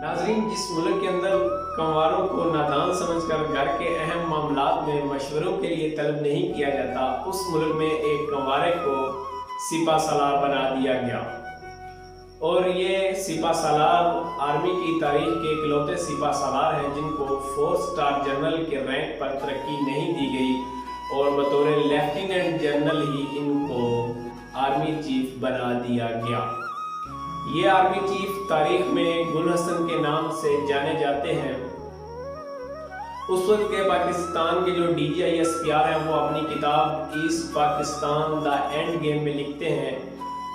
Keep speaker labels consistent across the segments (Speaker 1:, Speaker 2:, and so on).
Speaker 1: नाजरीन, जिस मुल्क के अंदर कंवारों को नादान समझकर घर के अहम मामलात में मशवरों के लिए तलब नहीं किया जाता, उस मुल्क में एक कंवारे को सिपा सालार बना दिया गया। और ये सिपा सालार आर्मी की तारीख के इकलौते सिपा सालार हैं जिनको 4 स्टार जनरल के रैंक पर तरक्की नहीं दी गई और बतौर लेफ्टिनेंट जनरल ही इनको आर्मी चीफ बना दिया गया। ये आर्मी चीफ तारीख में गुल हसन के नाम से जाने जाते हैं। उस वक्त के पाकिस्तान के जो DGISPR हैं वो अपनी किताब east Pakistan the end game में लिखते हैं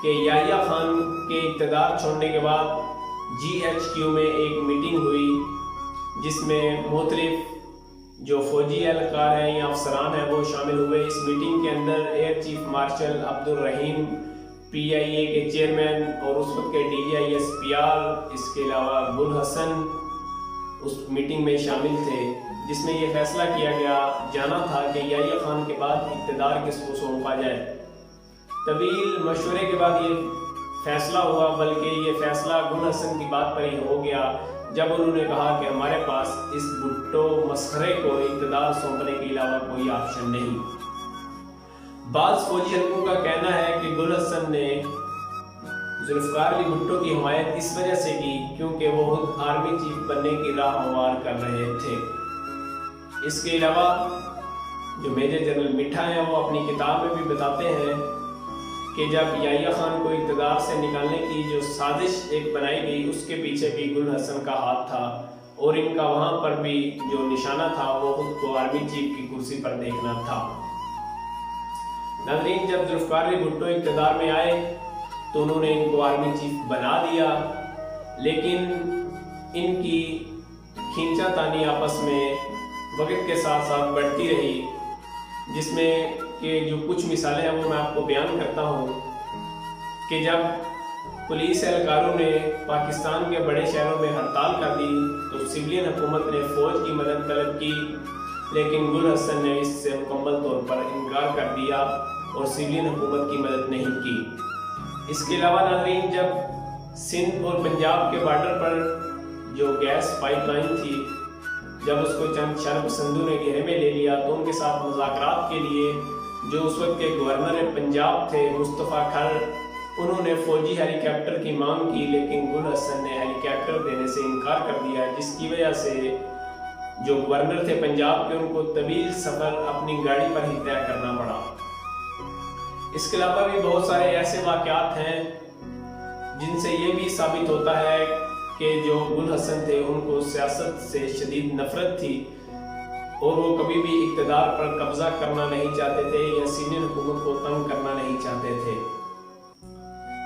Speaker 1: कि याहिया खान के इक़्तिदार छोड़ने के बाद GHQ में एक मीटिंग हुई जिसमें मुख्तलिफ जो फौजी एहलकार हैं या अफसरान हैं वो शामिल हुए। इस मीटिंग के अंदर एयर चीफ मार्शल अब्दुल रहीम, PIA के चेयरमैन और उस वक्त के DGISPR, इसके अलावा गुल हसन उस मीटिंग में शामिल थे, जिसमें ये फैसला किया जाना था कि याहिया खान के बाद इक़्तिदार किसको सौंपा जाए। तवील मशवरे के बाद ये फैसला हुआ, बल्कि ये फैसला गुल हसन की बात पर ही हो गया जब उन्होंने कहा कि हमारे पास इस भुट्टो मसखरे को इक़्तिदार सौंपने के अलावा कोई ऑप्शन नहीं। बाज़ फौजी हलकों का कहना है कि गुल हसन ने जुल्फ़िकार अली भुट्टो की हिमायत इस वजह से की क्योंकि वो खुद आर्मी चीफ बनने की राह हमवार कर रहे थे। इसके अलावा जो मेजर जनरल मिठा हैं वो अपनी किताब में भी बताते हैं कि जब याहिया खान को इक़्तिदार से निकालने की जो साजिश एक बनाई गई उसके पीछे भी गुल हसन का हाथ था और इनका वहाँ पर भी जो निशाना था वो खुद को आर्मी चीफ की कुर्सी पर देखना था। नाज़रीन, जब जुल्फ़िकार अली भुट्टो इक़्तिदार में आए तो उन्होंने इनको आर्मी चीफ बना दिया, लेकिन इनकी खींचातानी आपस में वक्त के साथ साथ बढ़ती रही, जिसमें कि जो कुछ मिसालें हैं वो मैं आपको बयान करता हूँ कि जब पुलिस एहलकारों ने पाकिस्तान के बड़े शहरों में हड़ताल कर दी तो सिविलियन हुकूमत ने फ़ौज की मदद तलब की, लेकिन गुल हसन ने इससे मुकम्मल तौर पर इनकार कर दिया और सिविलियन हुकूमत की मदद नहीं की। इसके अलावा नाज़रीन, जब सिंध और पंजाब के बॉर्डर पर जो गैस पाइपलाइन थी, जब उसको चंद शरपसंदों ने घेरे में ले लिया तो उनके साथ मुज़ाकरात के लिए जो उस वक्त के गवर्नर पंजाब थे मुस्तफ़ा खर, उन्होंने फ़ौजी हेलीकॉप्टर की मांग की, लेकिन गुल हसन ने हेलीकॉप्टर देने से इनकार कर दिया, जिसकी वजह से जो गवर्नर थे पंजाब के उनको तवील सफ़र अपनी गाड़ी पर ही तय करना पड़ा। इसके अलावा भी बहुत सारे ऐसे वाक़यात हैं जिनसे ये भी साबित होता है कि जो गुल हसन थे उनको सियासत से शदीद नफरत थी और वो कभी भी इक़्तिदार पर कब्जा करना नहीं चाहते थे या सीनियर हुकूमत को तंग करना नहीं चाहते थे।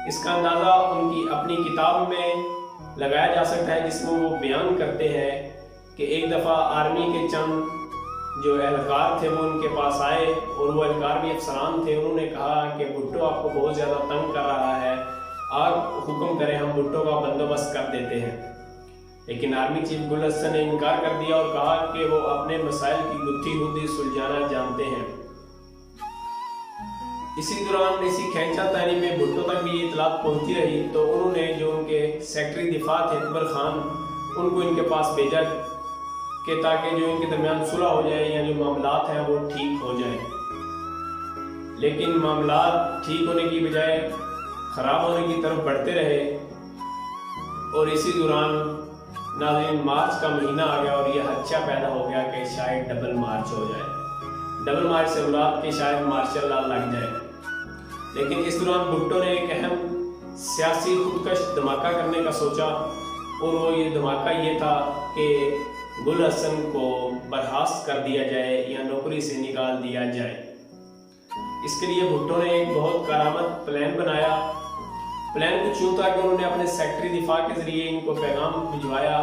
Speaker 1: इसका अंदाज़ा उनकी अपनी किताब में लगाया जा सकता है, जिसमें वो बयान करते हैं कि एक दफ़ा आर्मी के चंद जो एहलकार थे वो उनके पास आए और वो एहलकार भी अफसरान थे। उन्होंने कहा कि भुट्टो आपको बहुत ज़्यादा तंग कर रहा है, आप हुक्म करें हम भुट्टो का बंदोबस्त कर देते हैं। लेकिन आर्मी चीफ गुल हसन ने इनकार कर दिया और कहा कि वो अपने मसाइल की गुत्थी खुद ही सुलझाना जानते हैं। इसी दौरान इसी खींचातानी में भुट्टो तक भी ये इतलात पहुंची रही तो उन्होंने जो उनके सेक्रेटरी दिफा थे अकबर खान, उनको इनके पास भेजा कि ताकि जो इनके दरमियान सुलह हो जाए या जो मामलात हैं वो ठीक हो जाए। लेकिन मामलात ठीक होने की बजाय ख़राब होने की तरफ बढ़ते रहे और इसी दौरान नाज़रीन मार्च का महीना आ गया और यह खदशा पैदा हो गया कि शायद डबल मार्च हो जाए। डबल मार्च से मुराद कि शायद मार्शल लॉ लग जाए। लेकिन इस दौरान भुट्टो ने एक अहम सियासी खुदकश धमाका करने का सोचा और वो ये धमाका ये था कि गुल हसन को बर्खास्त कर दिया जाए या नौकरी से निकाल दिया जाए। इसके लिए भुट्टो ने एक बहुत कारामद प्लान बनाया। प्लान कुछ यूँ था कि उन्होंने अपने सेक्रेटरी दिफा के ज़रिए इनको पैगाम भिजवाया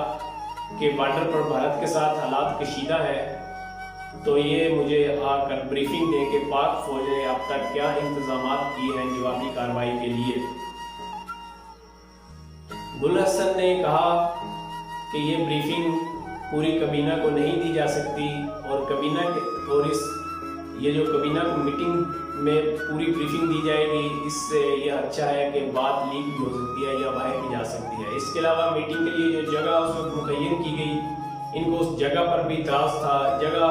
Speaker 1: कि बॉर्डर पर भारत के साथ हालात कशीदा है, तो ये मुझे आकर ब्रीफिंग दें कि पाक फौज ने अब तक क्या इंतजामात किए हैं जवाबी कार्रवाई के लिए। गुल हसन ने कहा कि ये ब्रीफिंग पूरी कबीना को नहीं दी जा सकती और कबीना के और ये जो कबीना को मीटिंग में पूरी ब्रीफिंग दी जाएगी, इससे यह अच्छा है कि बात लीक भी हो सकती है या बाहर भी जा सकती है। इसके अलावा मीटिंग के लिए जो जगह उस मुतय्यन की गई। इनको उस जगह पर भी इतराज़ था। जगह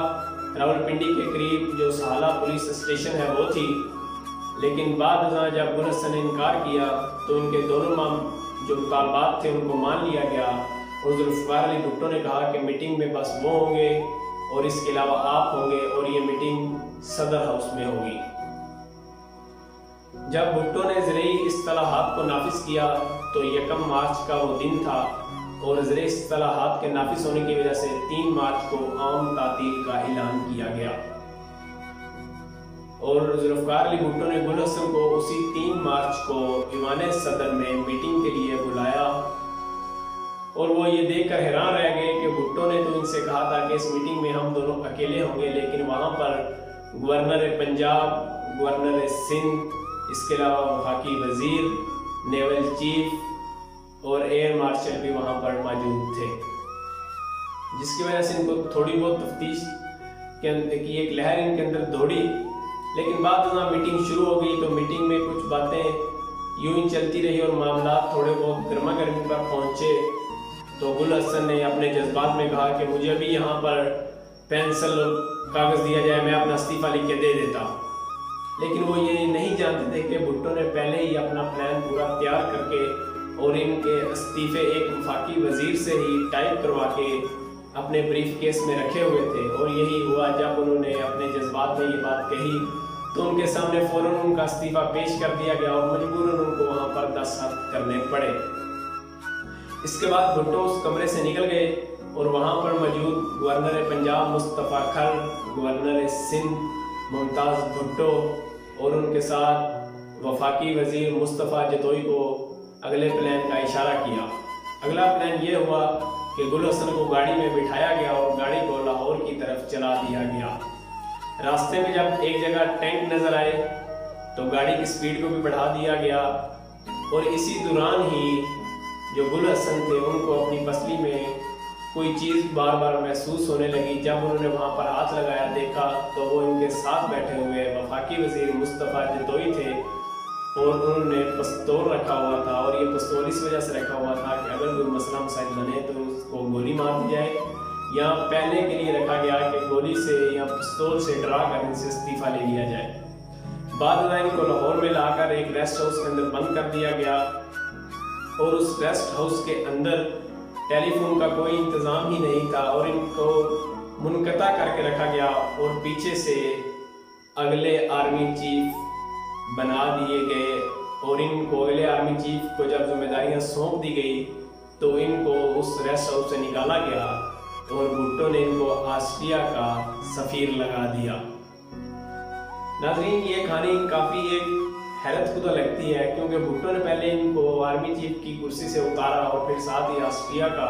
Speaker 1: रावलपिंडी के करीब जो साला पुलिस स्टेशन है वो थी, लेकिन बाद में जब गुल हसन ने इनकार किया तो इनके दोनों जो मुतालबात थे उनको मान लिया गया। और जुल्फ़िकार अली भुट्टो ने कहा कि मीटिंग में बस वो होंगे और इसके अलावा आप होंगे, और ये मीटिंग सदर हाउस में होगी। जब भुट्टो ने ज़रई इस्तिलाहात को नाफिज किया तो 1 मार्च का वो दिन था, और ज़रई इस्तिलाहात के नाफिज होने की वजह से 3 मार्च को आम तातील का ऐलान किया गया। और जुल्फ़िकार अली भुट्टो ने गुल हसन को उसी 3 मार्च को ईवान सदर में मीटिंग के लिए बुलाया, और वो ये देखकर हैरान रह गए कि भुट्टो ने तो इनसे कहा था कि इस मीटिंग में हम दोनों अकेले होंगे, लेकिन वहाँ पर गवर्नर पंजाब, गवर्नर सिंध, इसके अलावा वफाकी वजीर, नेवल चीफ और एयर मार्शल भी वहाँ पर मौजूद थे, जिसकी वजह से इनको थोड़ी बहुत तफ्तीश की एक लहर इनके अंदर दौड़ी। लेकिन बाद में मीटिंग शुरू हो गई तो मीटिंग में कुछ बातें यूं ही चलती रही और मामला थोड़े बहुत गर्मा गर्मी पर पहुँचे। तो गुल हसन ने अपने जज्बात में कहा कि मुझे भी यहाँ पर पेंसिल और कागज़ दिया जाए, मैं अपना इस्तीफ़ा लिख के दे देता। लेकिन वो ये नहीं जानते थे कि भुट्टो ने पहले ही अपना प्लान पूरा तैयार करके और इनके इस्तीफ़े एक वफाकी वज़ीर से ही टाइप करवा के अपने ब्रीफ केस में रखे हुए थे। और यही हुआ, जब उन्होंने अपने जज्बात में ये बात कही तो उनके सामने फ़ौरन उनका इस्तीफ़ा पेश कर दिया गया और मजबूरन उनको वहाँ पर दस्तखत करने पड़े। इसके बाद भुट्टो उस कमरे से निकल गए और वहाँ पर मौजूद गवर्नर पंजाब मुस्तफ़ा खर, गवर्नर सिंध मुमताज़ भुट्टो और उनके साथ वफाकी वज़ीर मुस्तफ़ा जतोई को अगले प्लान का इशारा किया। अगला प्लान ये हुआ कि गुल हसन को गाड़ी में बिठाया गया और गाड़ी को लाहौर की तरफ चला दिया गया। रास्ते में जब एक जगह टेंट नज़र आए तो गाड़ी की स्पीड को भी बढ़ा दिया गया, और इसी दौरान ही जो गुल हसन थे उनको अपनी पसली में कोई चीज़ बार बार महसूस होने लगी। जब उन्होंने वहाँ पर हाथ लगाया देखा तो वो इनके साथ बैठे हुए वफाकी वज़ीर मुस्तफ़ा जतोई थे, और उन्होंने पिस्तौल रखा हुआ था। और ये पिस्तौल इस वजह से रखा हुआ था कि अगर कोई मसला मसाइल बने तो उसको गोली मार दी जाए, या पहले के लिए रखा गया कि गोली से या पिस्तौल से डरा कर इनसे इस्तीफ़ा ले लिया जाए। बाद में इनको लाहौर में लाकर एक रेस्ट हाउस के अंदर बंद कर दिया गया, और उस रेस्ट हाउस के अंदर टेलीफोन का कोई इंतज़ाम ही नहीं था, और इनको मुनक़ता करके रखा गया और पीछे से अगले आर्मी चीफ बना दिए गए। और इनको अगले आर्मी चीफ को जब जिम्मेदारियां सौंप दी गई तो इनको उस रेस्ट हाउस से निकाला गया और भुट्टो ने इनको ऑस्ट्रिया का सफ़ीर लगा दिया। नाज़रीन, ये कहानी काफ़ी एक हैरत खुदा लगती है, क्योंकि भुट्टो ने पहले इनको आर्मी चीफ की कुर्सी से उतारा और फिर साथ ही ऑस्ट्रिया का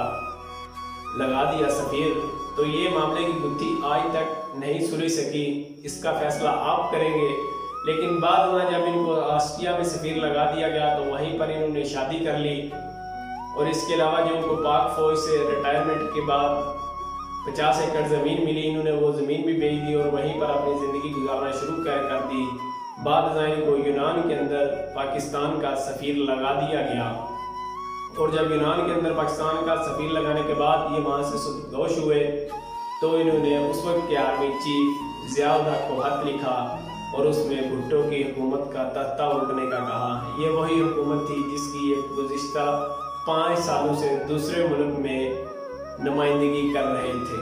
Speaker 1: लगा दिया सफ़ीर। तो ये मामले की गुत्थी आज तक नहीं सुलझ सकी, इसका फैसला आप करेंगे। लेकिन बाद में जब इनको ऑस्ट्रिया में सफ़ीर लगा दिया गया तो वहीं पर इन्होंने शादी कर ली, और इसके अलावा जो इनको पाक फौज से रिटायरमेंट के बाद 50 एकड़ ज़मीन मिली, इन्होंने वो ज़मीन भी बेच दी और वहीं पर अपनी ज़िंदगी गुजारना शुरू कर दी। बाद में को यूनान के अंदर पाकिस्तान का सफ़ीर लगा दिया गया, और जब यूनान के अंदर पाकिस्तान का सफ़ीर लगाने के बाद ये वहाँ से सुबकदोश हुए तो इन्होंने उस वक्त के आर्मी चीफ ज़िया-उल हक को खत लिखा और उसमें भुट्टो की हुकूमत का तख्ता उल्टने का कहा। ये वही हुकूमत थी जिसकी ये गुज़िश्ता 5 सालों से दूसरे मुल्क में नुमाइंदगी कर रहे थे।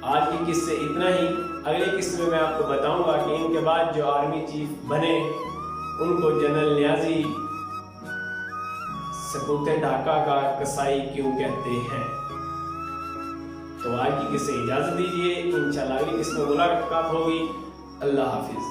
Speaker 1: आज की किस्से इतना ही। अगले किस्से में मैं आपको बताऊंगा कि इनके बाद जो आर्मी चीफ बने उनको जनरल न्याजी सपूते ढाका का कसाई क्यों कहते हैं। तो आज की किस्से इजाज़त दीजिए, इंशाअल्लाह अगली किस्से में मुलाकात होगी। अल्लाह हाफिज़।